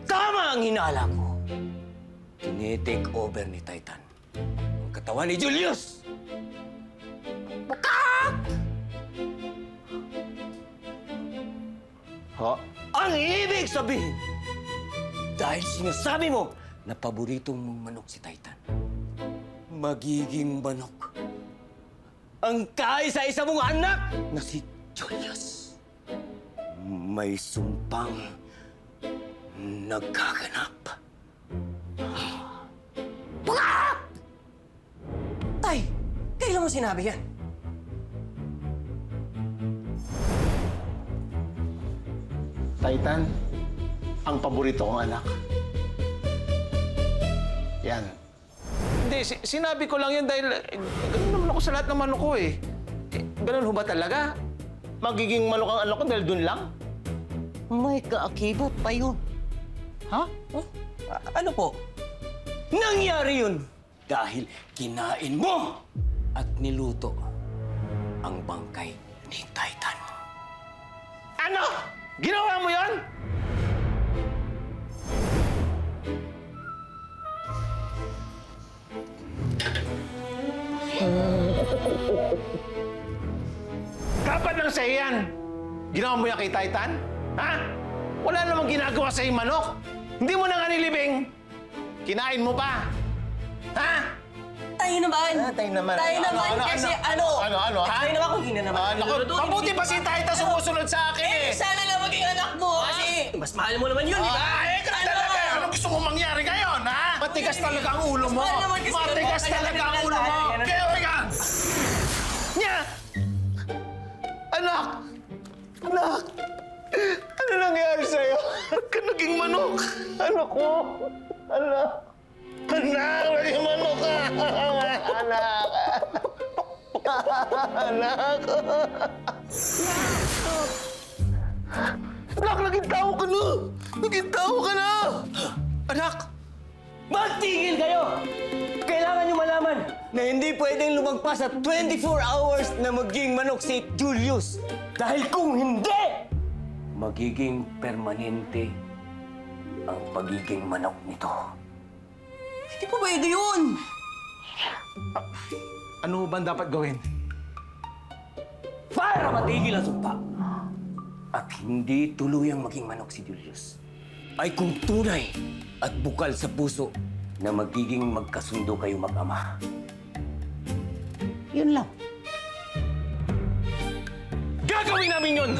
Tama ang hinala ko. Tinitake over ni Titan ang katawan ni Julius. Ha? Ang ibig sabihin, dahil sinasabi mo na paboritong mong manok si Titan, magiging manok ang kaisa-isa mong anak na si Julius. May sumpang nagkaganap. Tay, kailan mo sinabi yan? Titan, ang paborito kong anak. Yan. Hindi, sinabi ko lang yan dahil ganun naman ako sa lahat ng manok ko eh. Ganun ho ba talaga? Magiging manok ang anak ko dahil dun lang? May kaakibat pa yun. Ha? Ano po? Nangyari yun dahil kinain mo at niluto ang bangkay ni Titan. Ano? Ginawa mo yon? Dapat lang sa'yo yan. Ginawa mo yan kay Titan? Ha? Wala namang ginagawa sa'yo manok. Hindi mo na nga nilibing. Kinain mo pa. Ha? Tayo naman! Tayo naman. Tayo naman kasi ano? Ano? Ha? Tayo naman kung hindi naman. Naku, mabuti pa si Titan sumusunod sa akin eh. Sana nga maging anak mo kasi mas mahal mo naman yun, di ba? Ganun talaga. Ano gusto mong mangyari ngayon, ha? Matigas talaga ang ulo mo. Mas mahal naman kasi Matigas yun. talaga ang ulo mo. Kaya ka! Nya! Anak! Anak! Ano nangyari sa'yo? Ba't ka naging manok? Anak ko! Anak! Anak! Naging manok ka! Anak! Anak! Anak, naging tao ka na! Naging tao ka na! Anak! Magtigil kayo! Kailangan nyo malaman na hindi pwedeng lumagpas sa 24 hours na maging manok si Julius. Dahil kung hindi, magiging permanente ang pagiging manok nito. Hindi po pwede yun! Ano ba dapat gawin? Para matigil ang sumpa at hindi tuluyang maging manok si Julius, ay kung tunay at bukal sa puso na magiging magkasundo kayo mag-ama. Yun lang. Gagawin namin yun!